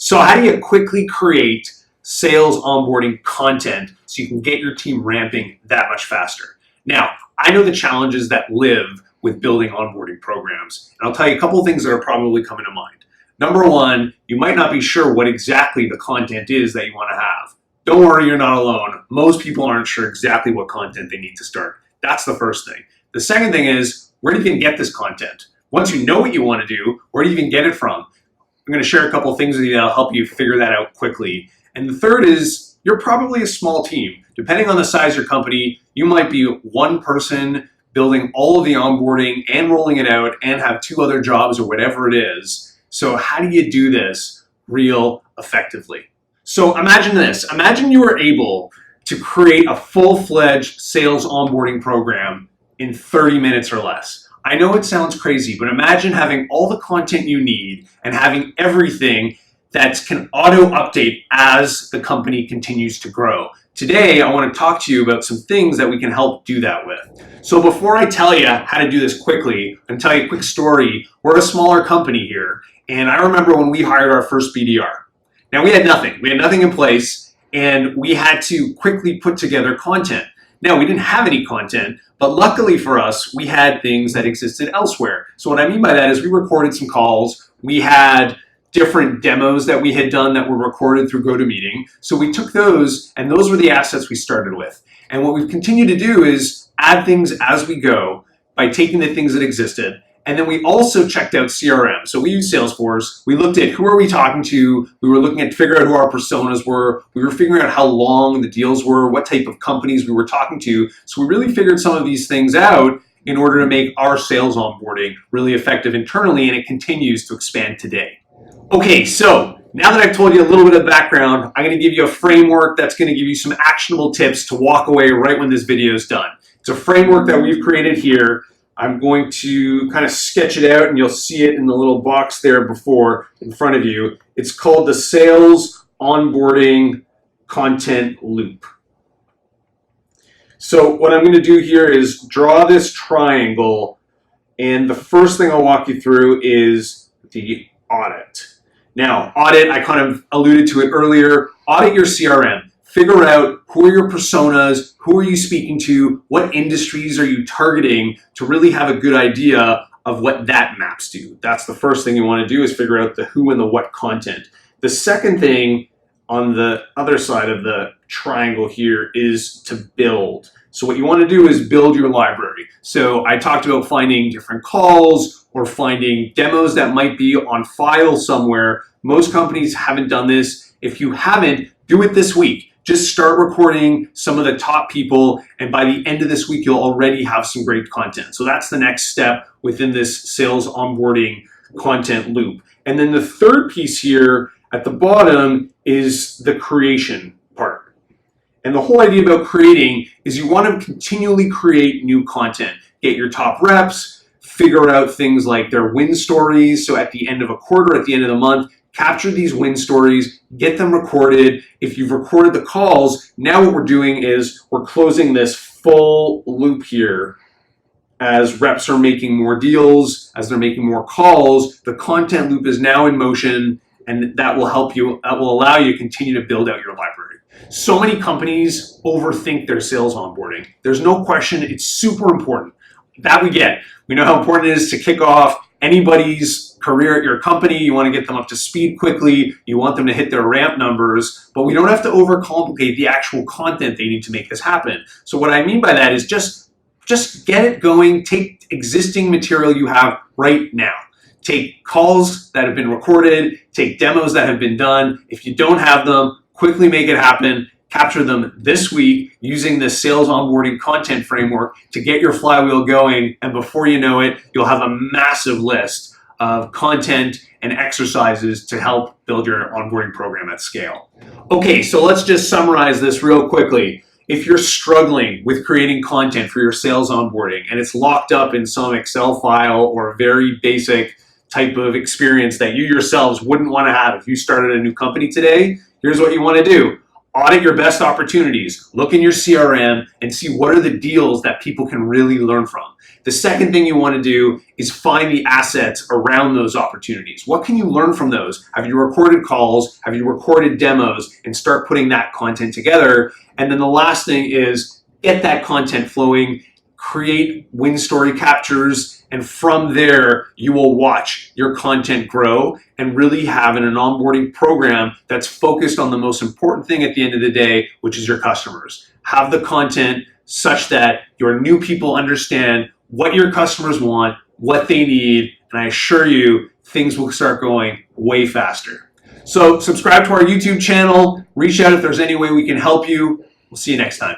So how do you quickly create sales onboarding content so you can get your team ramping that much faster? Now, I know the challenges that live with building onboarding programs, and I'll tell you a couple of things that are probably coming to mind. Number one, you might not be sure what exactly the content is that you want to have. Don't worry, you're not alone. Most people aren't sure exactly what content they need to start. That's the first thing. The second thing is, where do you even get this content? Once you know what you want to do, where do you even get it from? I'm going to share a couple of things with you that'll help you figure that out quickly. And the third is, you're probably a small team. Depending on the size of your company, you might be one person building all of the onboarding and rolling it out and have two other jobs or whatever it is. So how do you do this real effectively? So imagine this. Imagine you were able to create a full-fledged sales onboarding program in 30 minutes or less. I know it sounds crazy, but imagine having all the content you need and having everything that can auto-update as the company continues to grow. Today, I want to talk to you about some things that we can help do that with. So before I tell you how to do this quickly, I'm going to tell you a quick story. We're a smaller company here, and I remember when we hired our first BDR. Now, we had nothing. We had nothing in place, and we had to quickly put together content. Now, we didn't have any content, but luckily for us, we had things that existed elsewhere. So what I mean by that is we recorded some calls. We had different demos that we had done that were recorded through GoToMeeting. So we took those, and those were the assets we started with. And what we've continued to do is add things as we go by taking the things that existed. And then we also checked out CRM. So we use Salesforce. We looked at who are we talking to. We were looking at figure out who our personas were. We were figuring out how long the deals were, what type of companies we were talking to. So we really figured some of these things out in order to make our sales onboarding really effective internally, and it continues to expand today. Okay, so now that I've told you a little bit of background, I'm going to give you a framework that's going to give you some actionable tips to walk away right when this video is done. It's a framework that we've created here. I'm going to kind of sketch it out, and you'll see it in the little box there before in front of you. It's called the Sales Onboarding Content Loop. So what I'm going to do here is draw this triangle, and the first thing I'll walk you through is the audit. Now, audit, I kind of alluded to it earlier. Audit your CRM. Figure out who are your personas, who are you speaking to, what industries are you targeting to really have a good idea of what that maps to. That's the first thing you want to do, is figure out the who and the what content. The second thing on the other side of the triangle here is to build. So what you want to do is build your library. So I talked about finding different calls or finding demos that might be on file somewhere. Most companies haven't done this. If you haven't, do it this week. Just start recording some of the top people, and by the end of this week, you'll already have some great content. So that's the next step within this sales onboarding content loop. And then the third piece here at the bottom is the creation part. And the whole idea about creating is you want to continually create new content. Get your top reps, figure out things like their win stories. So at the end of a quarter, at the end of the month, capture these win stories, get them recorded. If you've recorded the calls, now what we're doing is we're closing this full loop here. As reps are making more deals, as they're making more calls, the content loop is now in motion, and that will help you, that will allow you to continue to build out your library. So many companies overthink their sales onboarding. There's no question, it's super important. That we get. We know how important it is to kick off anybody's career at your company. You want to get them up to speed quickly. You want them to hit their ramp numbers, but we don't have to overcomplicate the actual content they need to make this happen. So what I mean by that is just get it going. Take existing material you have right now. Take calls that have been recorded, take demos that have been done. If you don't have them, quickly make it happen. Capture them this week using the sales onboarding content framework to get your flywheel going. And before you know it, you'll have a massive list of content and exercises to help build your onboarding program at scale. Okay, so let's just summarize this real quickly. If you're struggling with creating content for your sales onboarding and it's locked up in some Excel file or a very basic type of experience that you yourselves wouldn't want to have if you started a new company today, here's what you want to do. Audit your best opportunities. Look in your CRM and see what are the deals that people can really learn from. The second thing you want to do is find the assets around those opportunities. What can you learn from those? Have you recorded calls? Have you recorded demos? And start putting that content together. And then the last thing is get that content flowing, create win story captures, and from there, you will watch your content grow and really have an onboarding program that's focused on the most important thing at the end of the day, which is your customers. Have the content such that your new people understand what your customers want, what they need, and I assure you, things will start going way faster. So subscribe to our YouTube channel, reach out if there's any way we can help you. We'll see you next time.